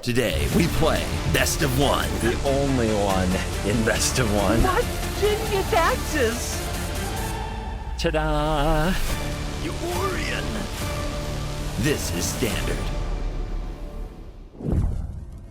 Today, we play Best of One. The only one in Best of One. What? Didn't get taxes. Ta-da! Eurian. This is Standard.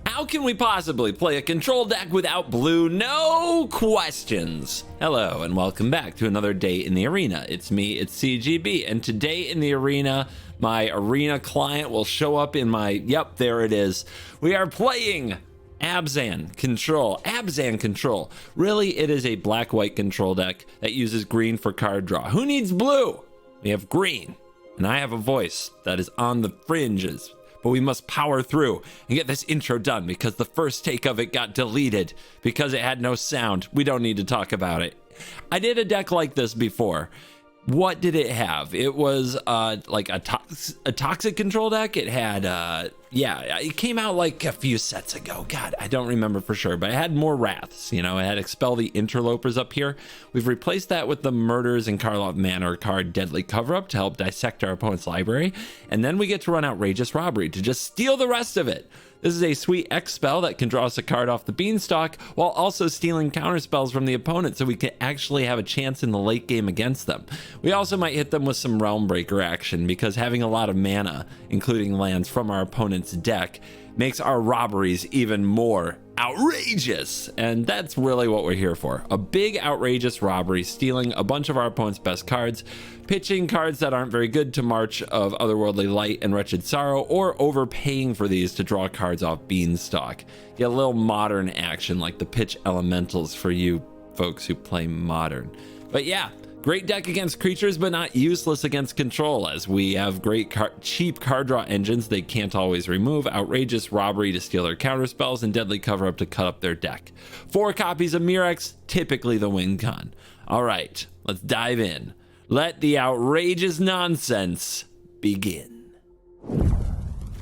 How can we possibly play a control deck without blue? No questions. Hello and welcome back to another day in the arena. It's me, it's CGB, and today in the arena, my arena client will show up in my, yep, there it is. We are playing Abzan Control. Abzan Control. Really, it is a black-white control deck that uses green for card draw. Who needs blue? We have green, and I have a voice that is on the fringes. But we must power through and get this intro done because the first take of it got deleted because it had no sound. We don't need to talk about it. I did a deck like this before. What did it have? It was like a toxic control deck. It had, yeah, it came out like a few sets ago. God, I don't remember for sure, but it had more wraths. You know, it had Expel the Interlopers up here. We've replaced that with the Murders in Karlov Manor card Deadly Cover-Up to help dissect our opponent's library. And then we get to run Outrageous Robbery to just steal the rest of it. This is a sweet X spell that can draw us a card off the beanstalk while also stealing counter spells from the opponent so we can actually have a chance in the late game against them. We also might hit them with some Realm Breaker action because having a lot of mana, including lands from our opponent's deck, makes our robberies even more outrageous. And that's really what we're here for. A big outrageous robbery, stealing a bunch of our opponent's best cards, pitching cards that aren't very good to March of Otherworldly Light and Wretched Sorrow, or overpaying for these to draw cards off Beanstalk. Get a little modern action like the pitch elementals for you folks who play modern. But yeah, great deck against creatures, but not useless against control, as we have great cheap card draw engines they can't always remove, outrageous robbery to steal their counterspells, and deadly cover-up to cut up their deck. 4 copies of Murex, typically the win con. All right, let's dive in. Let the outrageous nonsense begin.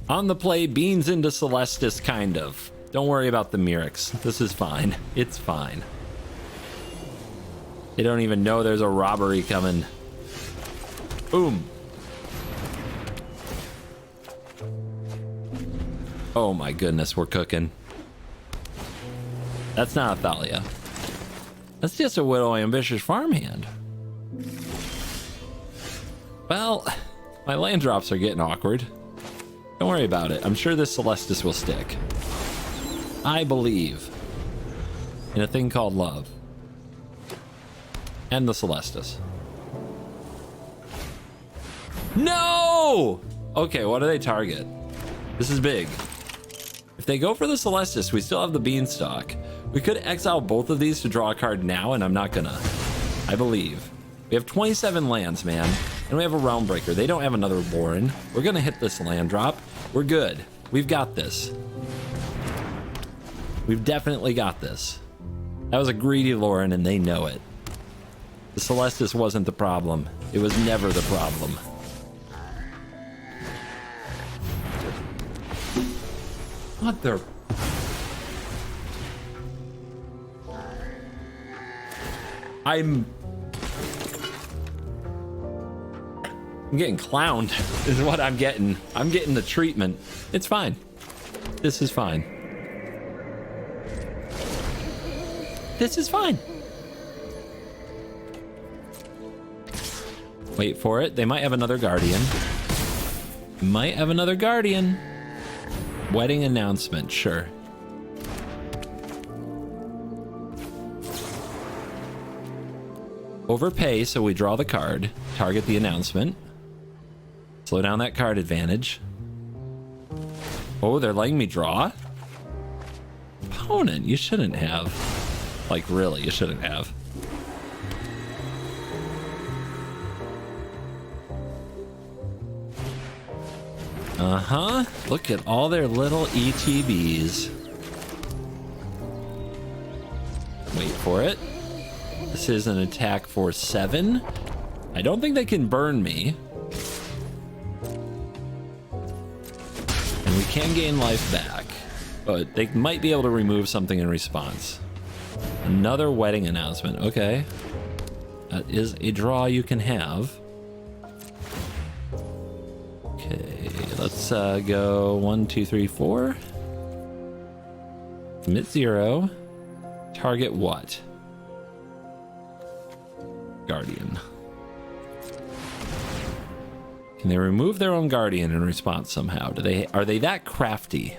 On the play, Beans into Celestis, kind of. Don't worry about the Murex. This is fine. It's fine. They don't even know there's a robbery coming. Boom. Oh my goodness, we're cooking. That's not a Thalia. That's just a Widow Ambitious farmhand. Well, my land drops are getting awkward. Don't worry about it. I'm sure this Celestis will stick. I believe in a thing called love. And the Celestis. No! Okay, what do they target? This is big. If they go for the Celestis, we still have the Beanstalk. We could exile both of these to draw a card now, and I'm not gonna. I believe. We have 27 lands, man. And we have a Realm Breaker. They don't have another Warren. We're gonna hit this land drop. We're good. We've got this. We've definitely got this. That was a greedy Lauren, and they know it. The Celestis wasn't the problem. It was never the problem. What the... I'm getting clowned, is what I'm getting. I'm getting the treatment. It's fine. This is fine. This is fine. Wait for it. They might have another Guardian. Might have another Guardian. Wedding announcement, sure. Overpay, so we draw the card. Target the announcement. Slow down that card advantage. Oh, they're letting me draw? Opponent, you shouldn't have. Like, really, you shouldn't have. Uh-huh. Look at all their little ETBs. Wait for it. This is an attack for 7. I don't think they can burn me. And we can gain life back. But they might be able to remove something in response. Another wedding announcement. Okay. That is a draw you can have. Okay, let's go 1, 2, 3, 4. Commit 0. Target what? Guardian. Can they remove their own guardian in response somehow? Are they that crafty?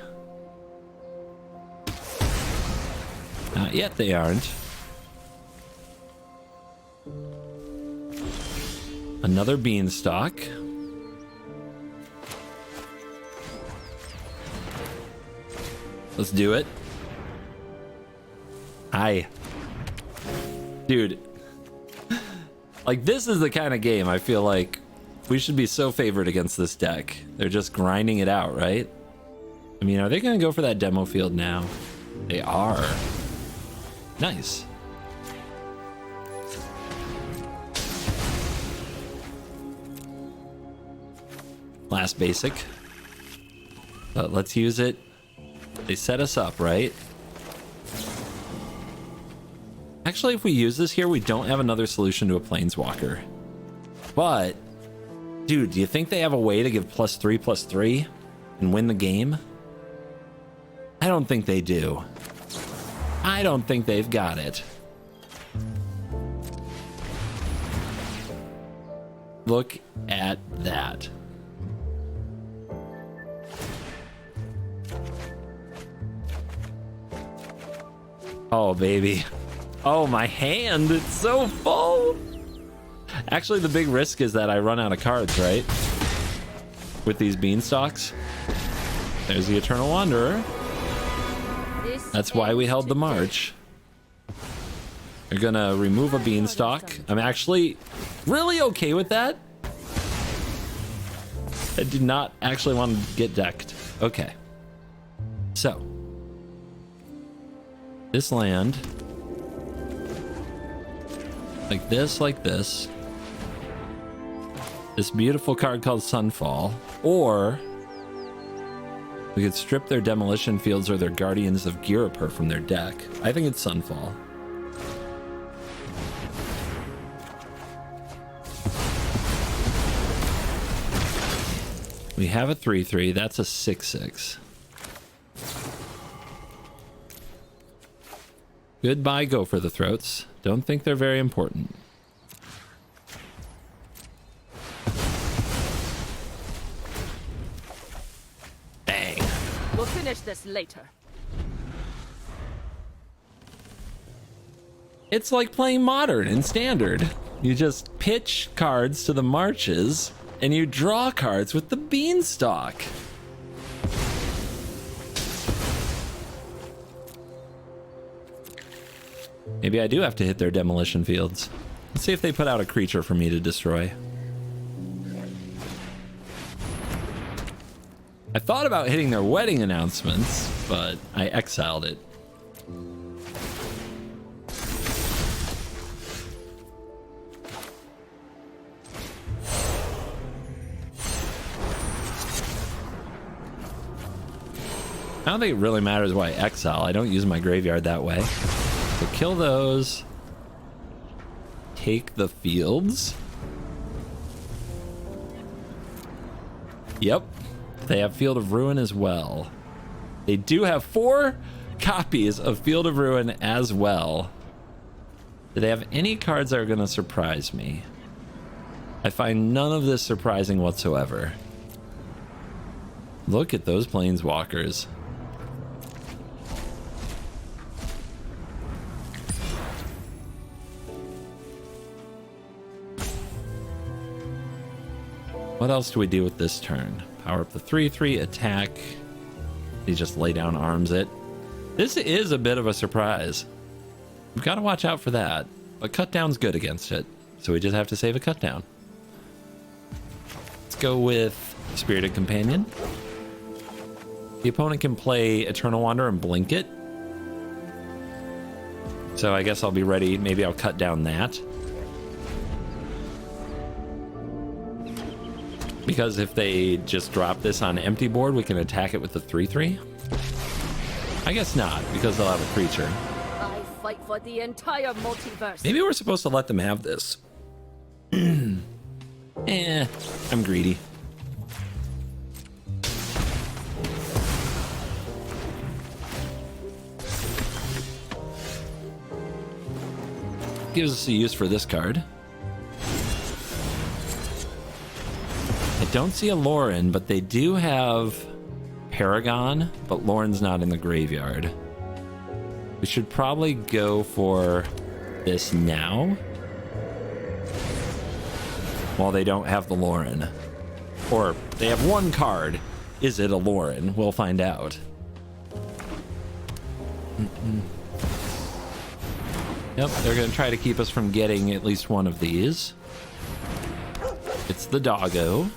Not yet, they aren't. Another beanstalk. Let's do it. Hi. Dude. Like, this is the kind of game I feel like we should be so favored against this deck. They're just grinding it out, right? I mean, are they going to go for that demo field now? They are. Nice. Last basic. But let's use it. They set us up, right? Actually, if we use this here, we don't have another solution to a planeswalker. But, dude, do you think they have a way to give +3/+3 and win the game? I don't think they do. I don't think they've got it. Look at that. Oh, baby. Oh, my hand. It's so full. Actually, the big risk is that I run out of cards, right? With these beanstalks. There's the Eternal Wanderer. That's why we held the march. They're gonna remove a beanstalk. I'm actually really okay with that. I did not actually want to get decked. Okay. So. This land. Like this, like this. This beautiful card called Sunfall. Or we could strip their Demolition Fields or their Guardians of Girapur from their deck. I think it's Sunfall. We have a 3/3. That's a 6/6. Goodbye, go for the throats. Don't think they're very important. Bang. We'll finish this later. It's like playing Modern in Standard. You just pitch cards to the marches, and you draw cards with the beanstalk. Maybe I do have to hit their Demolition Fields. Let's see if they put out a creature for me to destroy. I thought about hitting their wedding announcements, but I exiled it. I don't think it really matters why I exile. I don't use my graveyard that way. So kill those. Take the fields. Yep. They have Field of Ruin as well. They do have 4 copies of Field of Ruin as well. Do they have any cards that are going to surprise me? I find none of this surprising whatsoever. Look at those planeswalkers. What else do we do with this turn? Power up the 3/3, attack. He just lay down arms it. This is a bit of a surprise. We've got to watch out for that. But cut down's good against it. So we just have to save a cut down. Let's go with Spirited Companion. The opponent can play Eternal Wanderer and blink it. So I guess I'll be ready. Maybe I'll cut down that. Because if they just drop this on empty board, we can attack it with the 3/3. I guess not, because they'll have a creature. I fight for the entire multiverse. Maybe we're supposed to let them have this. I'm greedy. gives us a use for this card. I don't see a Lauren, but they do have Paragon, but Lauren's not in the graveyard. We should probably go for this now, while they don't have the Lauren. Or they have one card. Is it a Lauren? We'll find out. Yep, they're going to try to keep us from getting at least one of these. It's the doggo.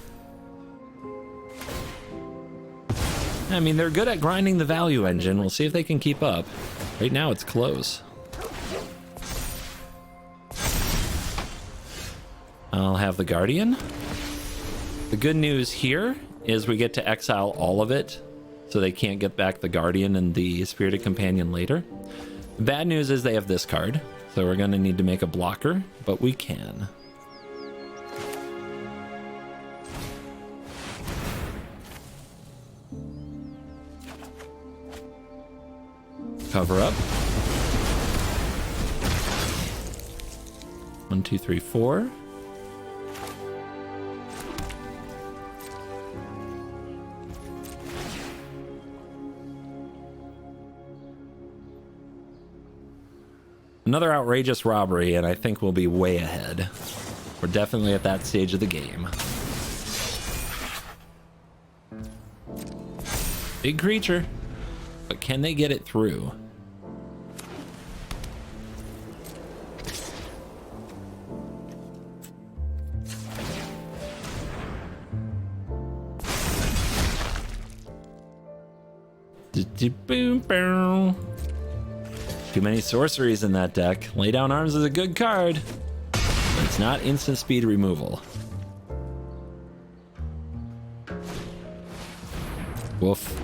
I mean, they're good at grinding the value engine. We'll see if they can keep up. Right now, it's close. I'll have the Guardian. The good news here is we get to exile all of it, so they can't get back the Guardian and the Spirited Companion later. The bad news is they have this card, so we're going to need to make a blocker, but we can. Cover up. 1, 2, 3, 4. Another outrageous robbery, and I think we'll be way ahead. We're definitely at that stage of the game. Big creature, but can they get it through? Boom, boom. Too many sorceries in that deck. Lay Down Arms is a good card, but it's not instant speed removal. Woof.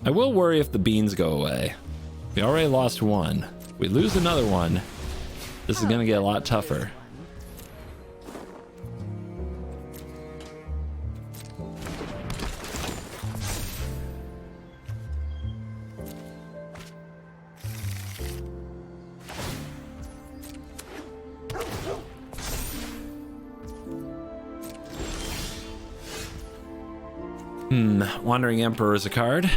I will worry if the beans go away. We already lost one. If we lose another one, this is going to get a lot tougher. Wandering Emperor is a card.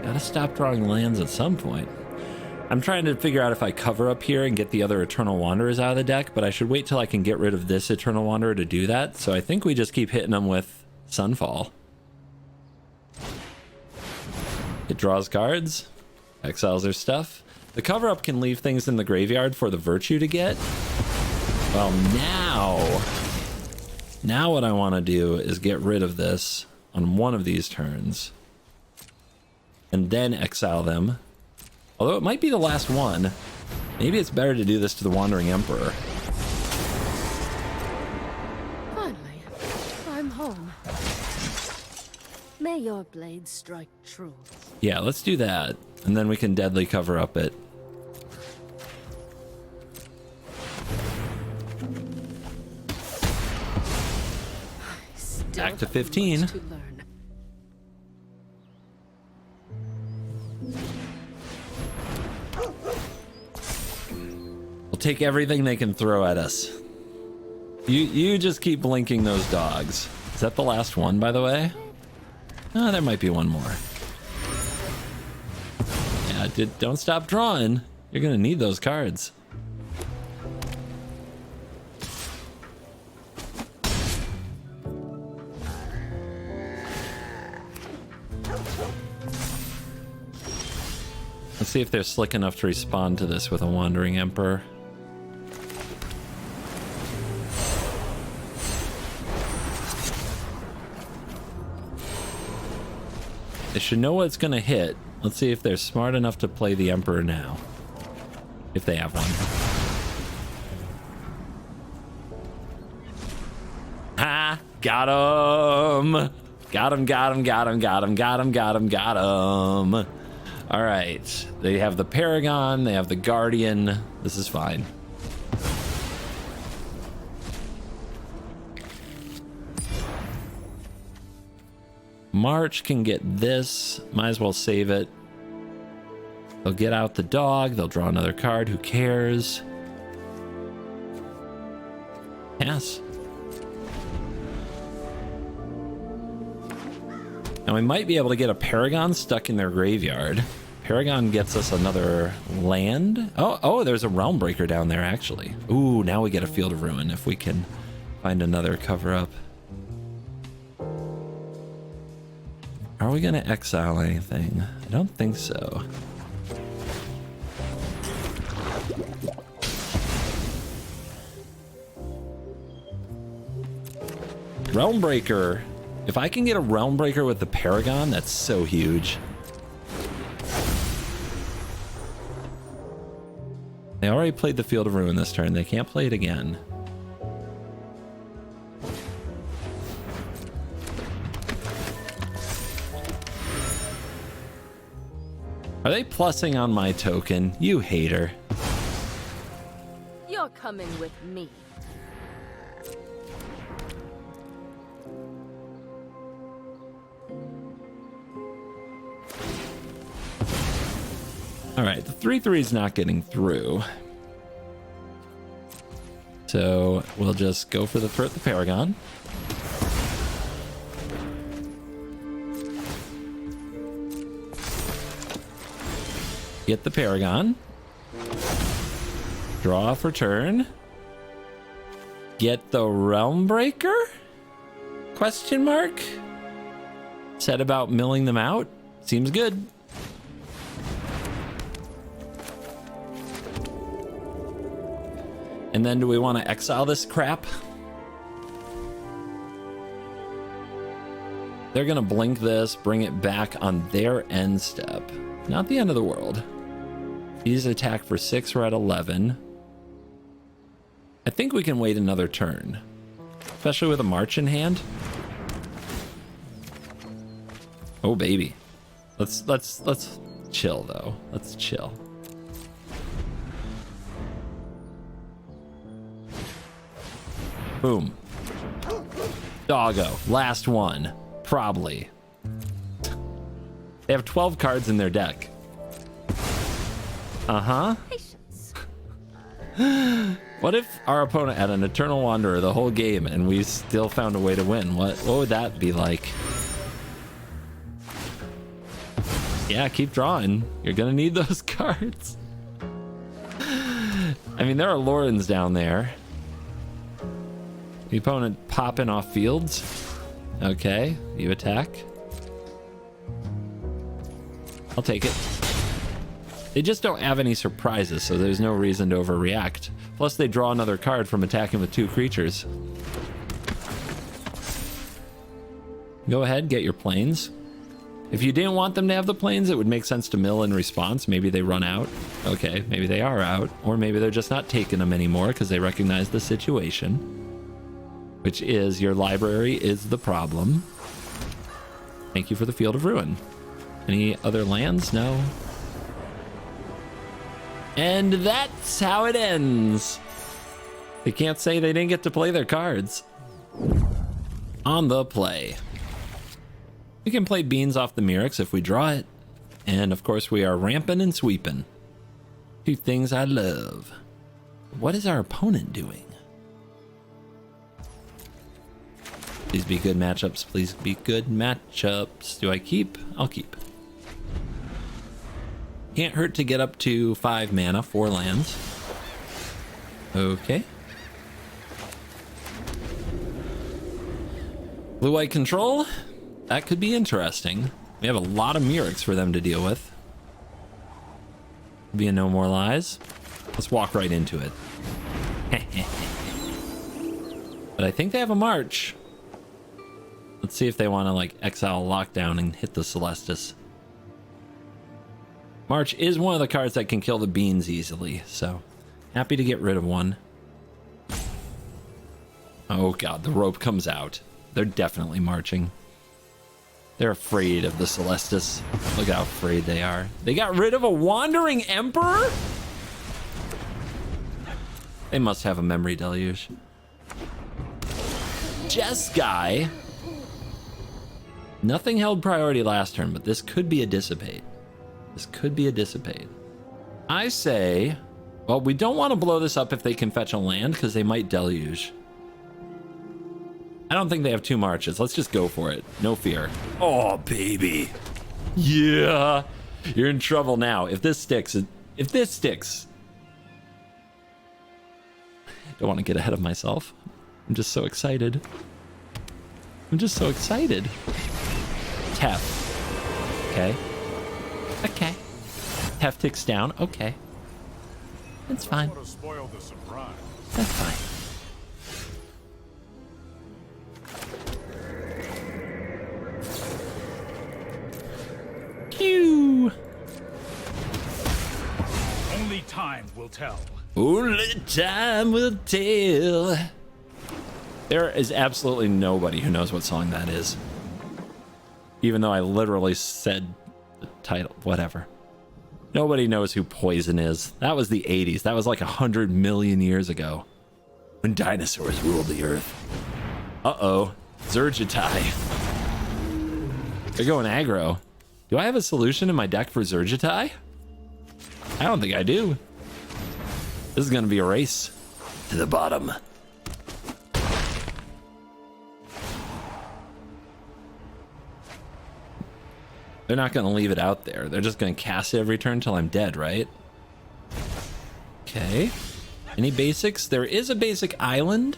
Gotta stop drawing lands at some point. I'm trying to figure out if I cover up here and get the other Eternal Wanderers out of the deck, but I should wait till I can get rid of this Eternal Wanderer to do that. So I think we just keep hitting them with Sunfall. It draws cards, exiles their stuff. The cover up can leave things in the graveyard for the Virtue to get. Well, now what I want to do is get rid of this on one of these turns and then exile them. Although it might be the last one. Maybe it's better to do this to the Wandering Emperor. Finally, I'm home. May your blade strike true. Yeah, let's do that. And then we can deadly cover up it. Back to 15. We'll take everything they can throw at us. You just keep blinking those dogs. Is that the last one, by the way? Oh, there might be one more. Yeah, don't stop drawing. You're gonna need those cards. Let's see if they're slick enough to respond to this with a Wandering Emperor. They should know what it's going to hit. Let's see if they're smart enough to play the Emperor now. If they have one. Ha! Got him! Got him, got him, got him, got him, got him, got him, got him. All right. They have the Paragon. They have the Guardian. This is fine. March can get this. Might as well save it. They'll get out the dog. They'll draw another card. Who cares? Pass. Now we might be able to get a Paragon stuck in their graveyard. Paragon gets us another land. Oh, there's a Realm Breaker down there, actually. Ooh, now we get a Field of Ruin if we can find another cover-up. Are we going to exile anything? I don't think so. Realm Breaker. If I can get a Realm Breaker with the Paragon, that's so huge. They already played the Field of Ruin this turn. They can't play it again. Are they plussing on my token? You hater. You're coming with me. All right, the 3/3 is not getting through. So we'll just go for the threat, the Paragon. Get the Paragon. Draw for turn. Get the Realm Breaker? Question mark? Said about milling them out? Seems good. And then do we want to exile this crap? They're going to blink this, bring it back on their end step. Not the end of the world. These attack for 6, we're at 11. I think we can wait another turn. Especially with a March in hand. Oh baby. Let's chill though. Let's chill. Boom. Doggo. Last one. Probably. They have 12 cards in their deck. Uh-huh. Patience. What if our opponent had an Eternal Wanderer the whole game and we still found a way to win? What would that be like? Yeah, keep drawing. You're gonna need those cards. I mean, there are Lorens down there. The opponent popping off fields. Okay, you attack. I'll take it. They just don't have any surprises, so there's no reason to overreact. Plus, they draw another card from attacking with 2 creatures. Go ahead, get your planes. If you didn't want them to have the planes, it would make sense to mill in response. Maybe they run out. Okay, maybe they are out. Or maybe they're just not taking them anymore because they recognize the situation. Which is, your library is the problem. Thank you for the Field of Ruin. Any other lands? No. And that's how it ends. They can't say they didn't get to play their cards. On the play. We can play Beans off the Mirrex if we draw it. And of course we are ramping and sweeping. 2 things I love. What is our opponent doing? Please be good matchups. Please be good matchups. Do I keep? I'll keep. Can't hurt to get up to 5 mana, 4 lands. Okay. Blue-white control? That could be interesting. We have a lot of Mirrex for them to deal with. Be a No More Lies. Let's walk right into it. But I think they have a March. Let's see if they want to like exile Lockdown and hit the Celestis. March is one of the cards that can kill the Beans easily, so happy to get rid of one. Oh god, the rope comes out. They're definitely marching. They're afraid of the Celestis. Look how afraid they are. They got rid of a Wandering Emperor? They must have a memory deluge. Jeskai. Nothing held priority last turn, but this could be a dissipate. This could be a dissipate. I say, well, we don't want to blow this up if they can fetch a land because they might deluge. I don't think they have 2 marches. Let's just go for it. No fear. Oh, baby. Yeah. You're in trouble now. If this sticks, don't want to get ahead of myself. I'm just so excited. Tef. Okay. Okay. Tef ticks down. Okay. That's fine. That's fine. Pew. Only time will tell. Only time will tell. There is absolutely nobody who knows what song that is. Even though I literally said the title, whatever. Nobody knows who Poison is. That was the 80s. That was like 100 million years ago. When dinosaurs ruled the earth. Uh-oh. Zergitai. They're going aggro. Do I have a solution in my deck for Zergitai? I don't think I do. This is going to be a race to the bottom. They're not going to leave it out there. They're just going to cast it every turn until I'm dead, right? Okay. Any basics? There is a basic island.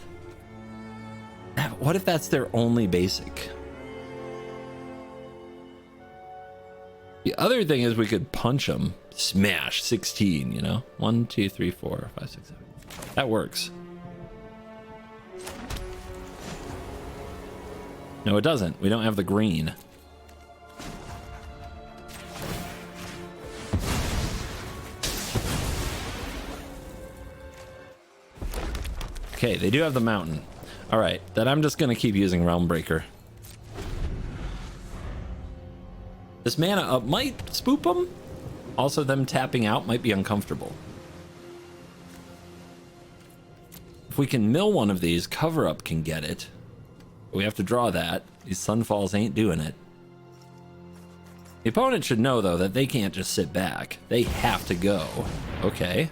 What if that's their only basic? The other thing is we could punch them. Smash 16, you know? 1, 2, 3, 4, 5, 6, 7. That works. No, it doesn't. We don't have the green. Okay, they do have the mountain. All right, then I'm just gonna keep using Realm Breaker. This mana up might spoop them. Also, them tapping out might be uncomfortable. If we can mill one of these, Cover Up can get it. But we have to draw that. These Sunfalls ain't doing it. The opponent should know, though, that they can't just sit back. They have to go. Okay.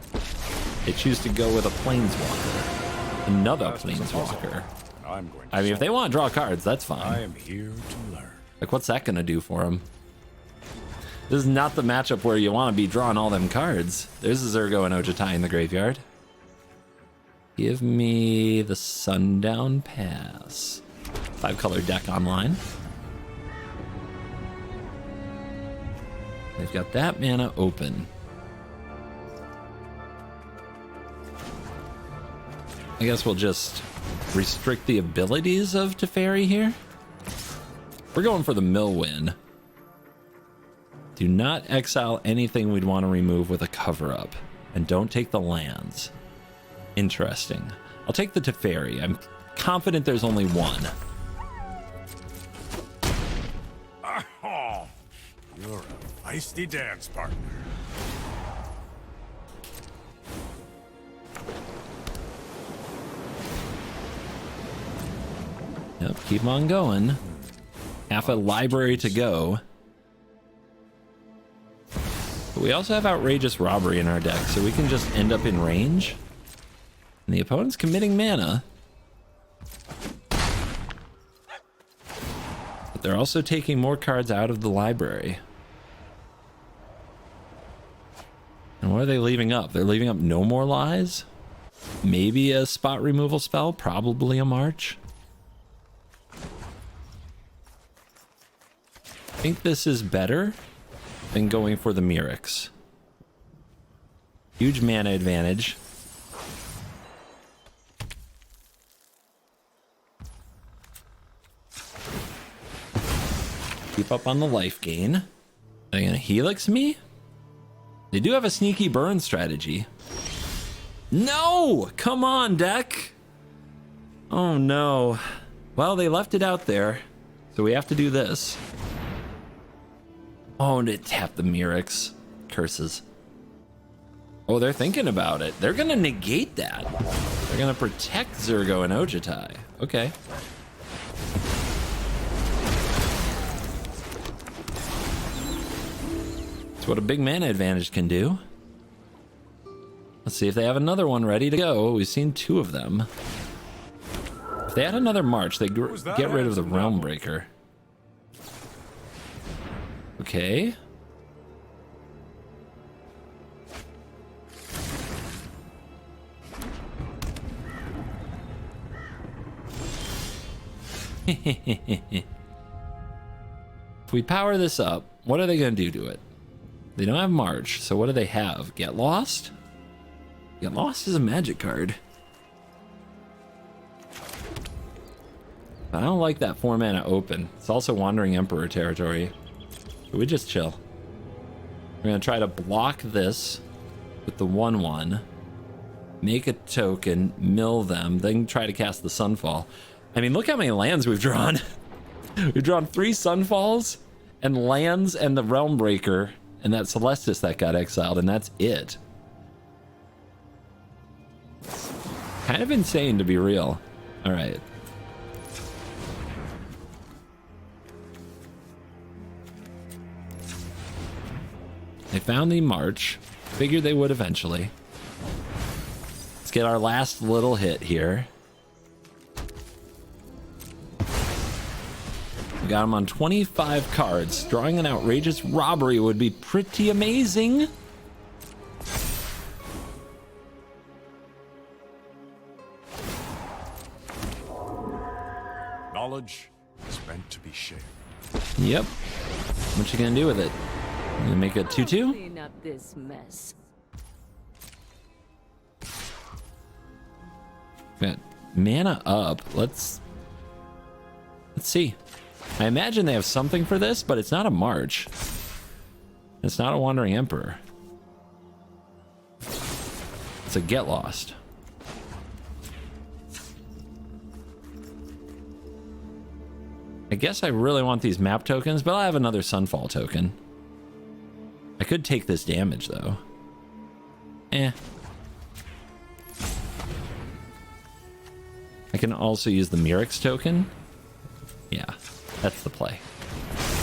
They choose to go with a Planeswalker. Another Planeswalker. I mean, if they want to draw cards, that's fine. I am here to learn. Like, what's that going to do for them? This is not the matchup where you want to be drawing all them cards. There's a Zergo and Ojitai in the graveyard. Give me the Sundown Pass. 5-color deck online. They've got that mana open. I guess we'll just restrict the abilities of Teferi here. We're going for the mill win. Do not exile anything we'd want to remove with a Cover Up. And don't take the lands. Interesting. I'll take the Teferi. I'm confident there's only one. Oh, you're a feisty dance partner. Yep, keep on going. Half a library to go. But we also have Outrageous Robbery in our deck, so we can just end up in range. And the opponent's committing mana. But they're also taking more cards out of the library. And what are they leaving up? They're leaving up No More Lies? Maybe a spot removal spell? Probably a March? I think this is better than going for the Mirrex. Huge mana advantage. Keep up on the life gain. Are they gonna Helix me? They do have a sneaky burn strategy. No! Come on, deck! Oh no. Well, they left it out there, so we have to do this. Oh, and it tapped the Mirrex. Curses. Oh, they're thinking about it. They're gonna negate that. They're gonna protect Zergo and Ojitai. Okay. That's what a big mana advantage can do. Let's see if they have another one ready to go. We've seen 2 of them. If they had another March, they get rid of the Realm Breaker. Okay. If we power this up, what are they going to do to it? They don't have March, so what do they have? Get Lost? Get Lost is a magic card. I don't like that 4 mana open. It's also Wandering Emperor territory. Should we just chill? We're going to try to block this with the 1/1. Make a token, mill them, then try to cast the Sunfall. I mean, look how many lands we've drawn. We've drawn 3 Sunfalls and lands and the Realm Breaker and that Celestis that got exiled, and that's it. Kind of insane, to be real. All right. They found the March. Figured they would eventually. Let's get our last little hit here. We got him on 25 cards. Drawing an outrageous robbery would be pretty amazing. Knowledge is meant to be shared. Yep. What you gonna do with it? You gonna make a 2/2? Clean up this mess. Got mana up. Let's see. I imagine they have something for this, but it's not a March. It's not a Wandering Emperor. It's a Get Lost. I guess I really want these map tokens, but I'll have another Sunfall token. I could take this damage, though. Eh. I can also use the Mirix token. Yeah, that's the play.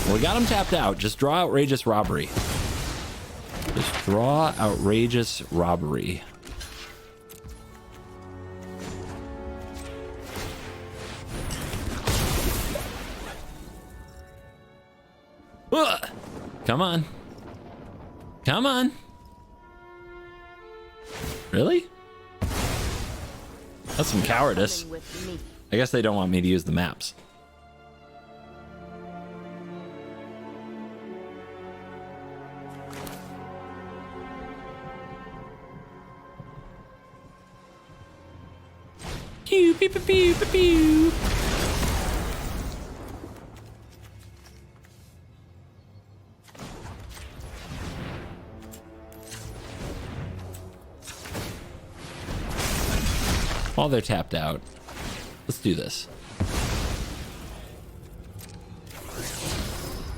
Well, we got him tapped out. Just draw Outrageous Robbery. Just draw Outrageous Robbery. Ugh. Come on. Come on. Really? That's some cowardice. I guess they don't want me to use the maps. Pew, pew, pew, pew, pew, pew. While they're tapped out, let's do this.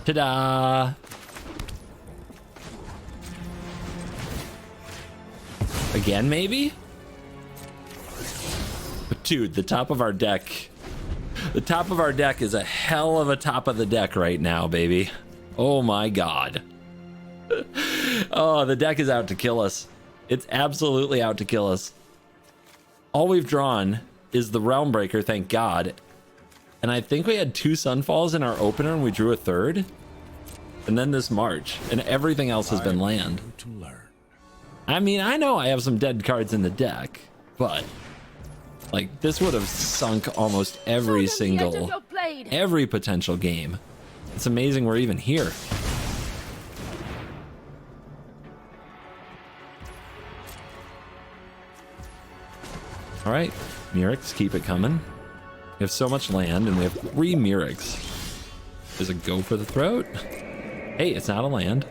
Ta-da! Again, maybe? But dude, the top of our deck. The top of our deck is a hell of a top of the deck right now, baby. Oh my god. Oh, the deck is out to kill us. It's absolutely out to kill us. All we've drawn is the Realm Breaker, thank God. And I think we had 2 Sunfalls in our opener and we drew a 3rd. And then this March. And everything else has been land. To learn. I mean, I know I have some dead cards in the deck. But, like, this would have sunk almost every single... every potential game. It's amazing we're even here. All right, Mirix, keep it coming. We have so much land, and we have 3 Mirix. Does it go for the throat? Hey, it's not a land.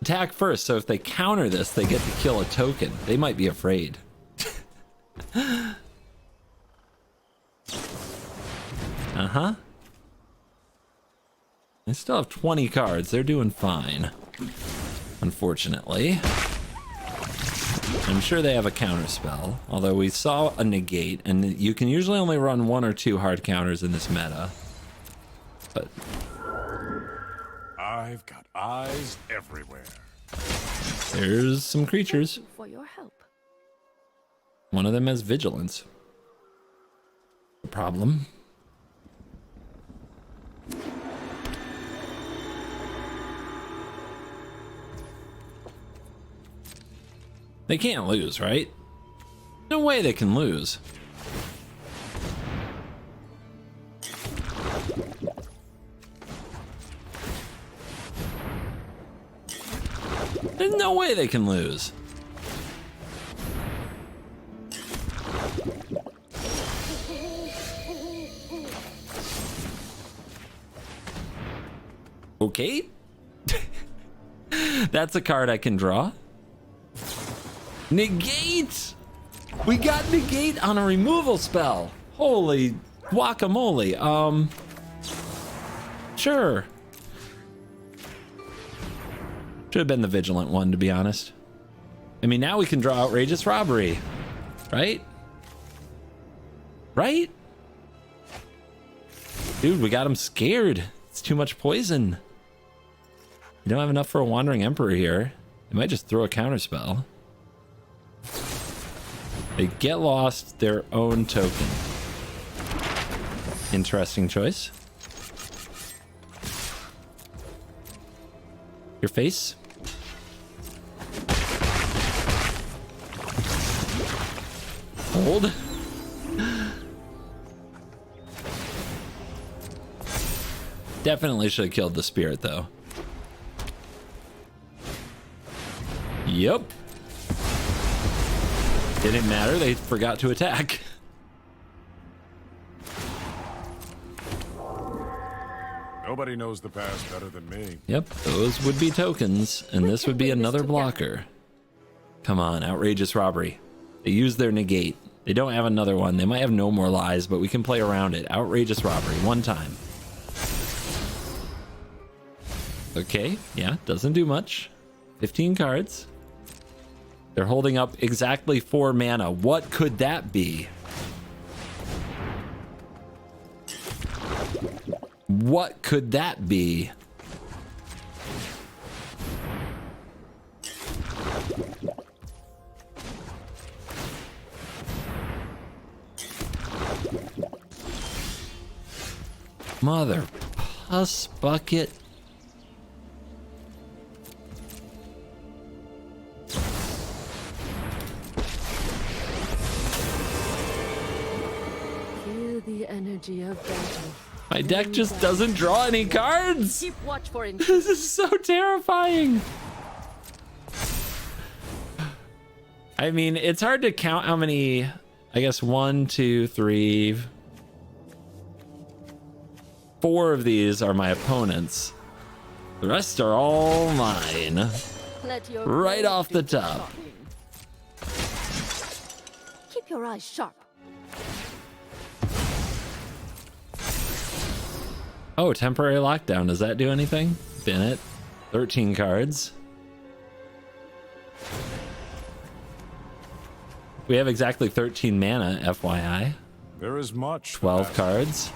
Attack first, so if they counter this, they get to kill a token. They might be afraid. Uh-huh. They still have 20 cards. They're doing fine. Unfortunately. I'm sure they have a counter spell, although we saw a negate, and you can usually only run 1 or 2 hard counters in this meta. But I've got eyes everywhere. there's some creatures. For your help. One of them has vigilance. A problem. They can't lose, right? No way they can lose. There's no way they can lose. Okay. That's a card I can draw. Negate! We got negate on a removal spell. Holy guacamole. Sure. Should have been the vigilant one, to be honest. I mean, now we can draw outrageous robbery. Right? Right? Dude, we got him scared. It's too much poison. You don't have enough for a Wandering Emperor here. They might just throw a counterspell. They get lost their own token. Interesting choice. Your face. Hold. Definitely should have killed the spirit, though. Yep. Didn't matter, they forgot to attack. Nobody knows the past better than me. Yep, those would be tokens, and this would be another blocker. Come on, outrageous robbery. They use their negate. They don't have another one. They might have no more lies, but we can play around it. Outrageous robbery, one time. Okay, yeah, doesn't do much. 15 cards. They're holding up exactly 4 mana. What could that be? What could that be? Mother puss bucket. Feel the energy of battle. My deck just doesn't draw any cards. Keep watch for him. This is so terrifying. I mean, it's hard to count how many. I guess 1, 2, 3, 4 of these are my opponents. The rest are all mine. Let your Right blade off the do top. talking. Keep your eyes sharp. Oh, temporary lockdown. Does that do anything? Bennett. 13 cards. We have exactly 13 mana, FYI. There is much. 12 cards.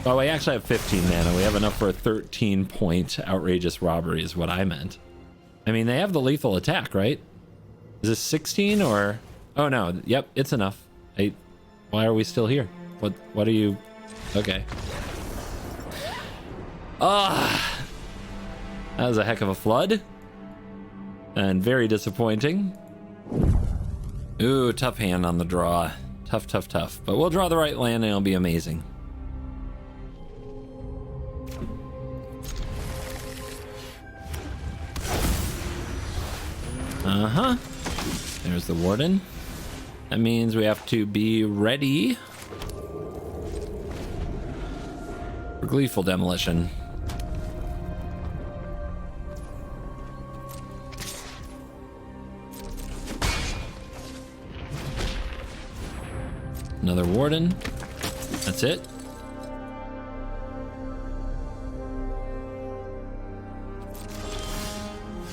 Oh, we actually have 15 mana. We have enough for a 13-point outrageous robbery is what I meant. I mean, they have the lethal attack, right? Is this 16 or... Oh, no. Yep, it's enough. Why are we still here? What are you... Okay. Ah! That was a heck of a flood. And very disappointing. Ooh, tough hand on the draw. Tough, tough, tough. But we'll draw the right land and it'll be amazing. Uh-huh. There's the warden. That means we have to be ready for gleeful demolition. Another warden. That's it.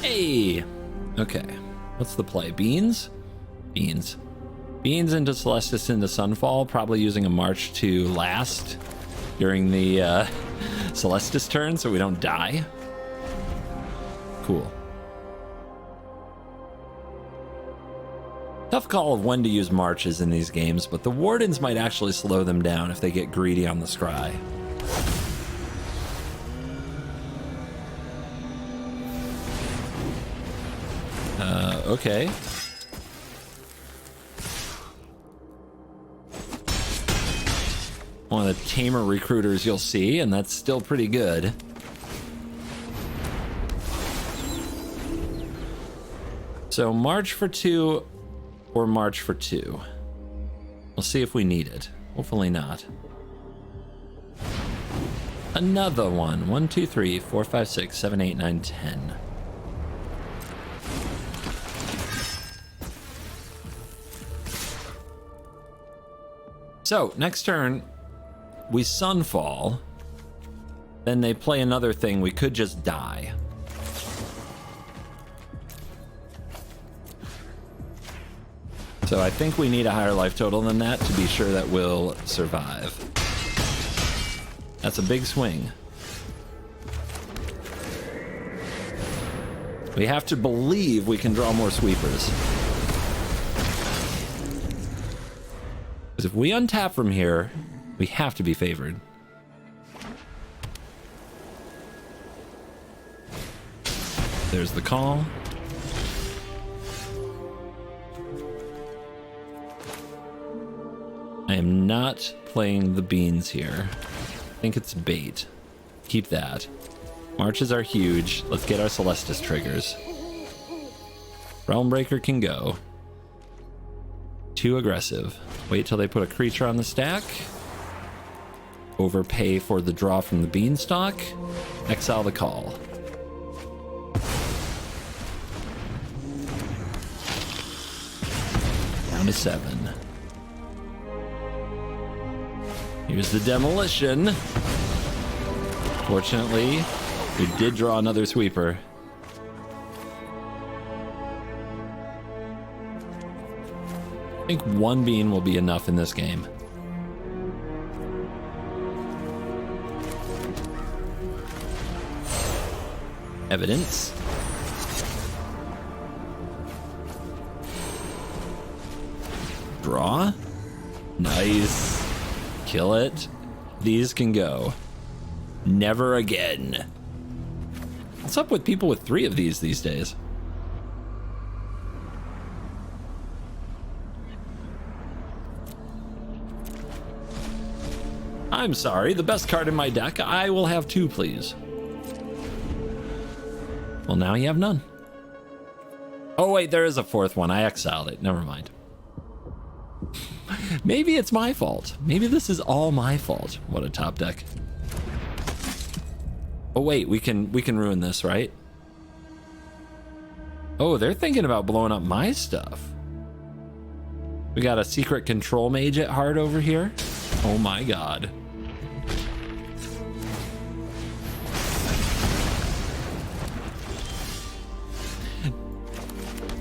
Hey! Okay. What's the play? Beans? Beans. Beans into Celestis into Sunfall, probably using a March to last during the Celestis turn so we don't die. Cool. Tough call of when to use marches in these games, but the wardens might actually slow them down if they get greedy on the scry. Okay. One of the tamer recruiters you'll see, and that's still pretty good. So March for 2 or March for 2. We'll see if we need it. Hopefully not. Another one. 1, 2, 3, 4, 5, 6, 7, 8, 9, 10. So, next turn, we Sunfall. Then they play another thing. We could just die. So I think we need a higher life total than that to be sure that we'll survive. That's a big swing. We have to believe we can draw more sweepers. Because if we untap from here, we have to be favored. There's the call. I am not playing the beans here. I think it's bait. Keep that. Marches are huge. Let's get our Celestis triggers. Realmbreaker can go. Too aggressive. Wait till they put a creature on the stack. Overpay for the draw from the beanstalk. Exile the call. Down to 7. Here's the demolition. Fortunately, we did draw another sweeper. I think one bean will be enough in this game. Evidence. Draw. Nice. Kill it. These can go. Never again. What's up with people with 3 of these days? I'm sorry, the best card in my deck. I will have 2, please. Well, now you have none. Oh, wait, there is a 4th one. I exiled it. Never mind. Maybe it's my fault. Maybe this is all my fault. What a top deck. Oh, wait, we can ruin this, right? Oh, they're thinking about blowing up my stuff. We got a secret control mage at heart over here. Oh my god.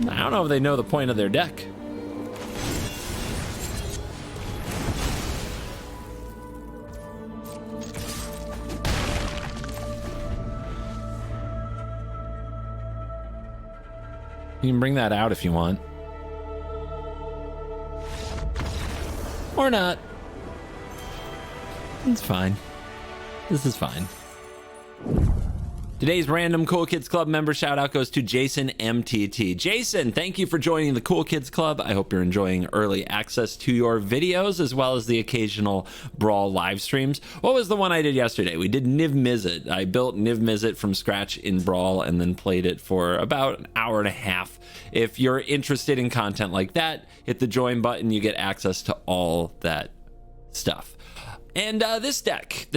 I don't know if they know the point of their deck. You can bring that out if you want. Or not. It's fine. This is fine. Today's random Cool Kids Club member shout out goes to Jason MTT. Jason, thank you for joining the Cool Kids Club. I hope you're enjoying early access to your videos as well as the occasional Brawl live streams. What was the one I did yesterday? We did Niv Mizzet. I built Niv Mizzet from scratch in Brawl and then played it for about an hour and a half. If you're interested in content like that, hit the join button. You get access to all that stuff. And this deck,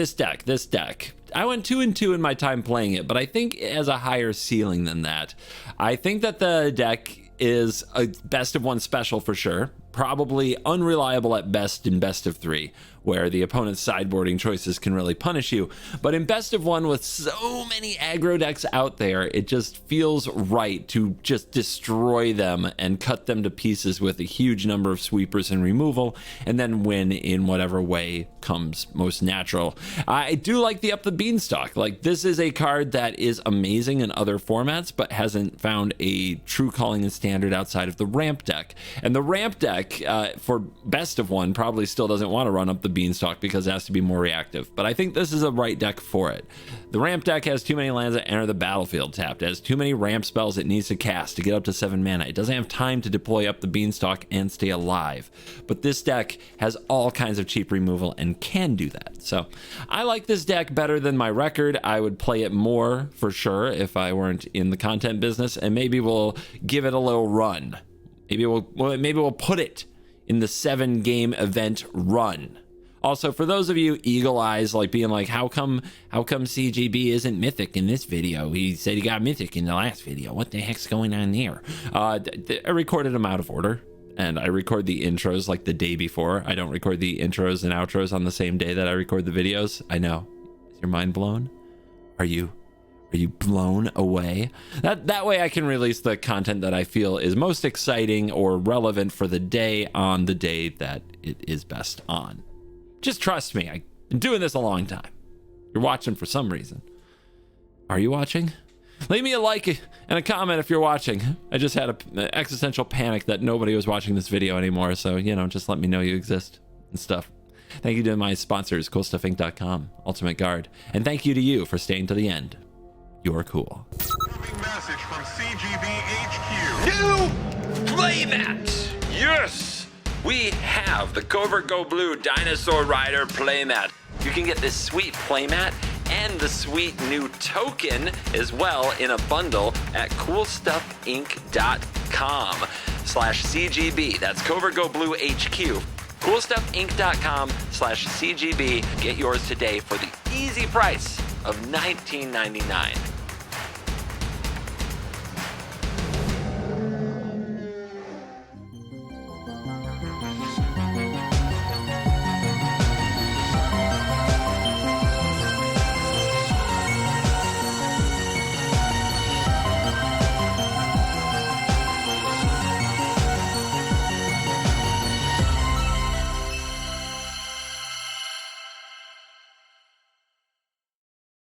I went 2-2 in my time playing it, but I think it has a higher ceiling than that. I think that the deck is a best of one special for sure. probably unreliable at best in best of 3, where the opponent's sideboarding choices can really punish you. But in best of 1, with so many aggro decks out there, it just feels right to just destroy them and cut them to pieces with a huge number of sweepers and removal, and then win in whatever way comes most natural. I do like the Up the Beanstalk. Like, this is a card that is amazing in other formats, but hasn't found a true calling in standard outside of the ramp deck. And the ramp deck, for best of 1, probably still doesn't want to run Up the Beanstalk because it has to be more reactive, but I think this is a right deck for it. The ramp deck has too many lands that enter the battlefield tapped. It has too many ramp spells it needs to cast to get up to 7 mana. It doesn't have time to deploy Up the Beanstalk and stay alive, but this deck has all kinds of cheap removal and can do that. So I like this deck better than my record. I would play it more for sure if I weren't in the content business, and maybe we'll give it a little run. Maybe we'll put it in the 7-game event run. Also, for those of you eagle eyes, like being like, how come CGB isn't mythic in this video? He said he got mythic in the last video. What the heck's going on there? I recorded them out of order, and I record the intros like the day before. I don't record the intros and outros on the same day that I record the videos. I know. Is your mind blown? Are you blown away? That way I can release the content that I feel is most exciting or relevant for the day on the day that it is best on. Just trust me, I've been doing this a long time. You're watching for some reason. Are you watching? Leave me a like and a comment if you're watching. I just had an existential panic that nobody was watching this video anymore, so, just let me know you exist and stuff. Thank you to my sponsors, CoolStuffInc.com, Ultimate Guard, and thank you to you for staying to the end. You're cool. Message from CGB HQ. New playmat! Yes! We have the CovertGoBlue Dinosaur Rider playmat. You can get this sweet playmat and the sweet new token as well in a bundle at CoolStuffInc.com/CGB. That's CovertGoBlue HQ. CoolStuffInc.com/CGB. Get yours today for the easy price of $19.99.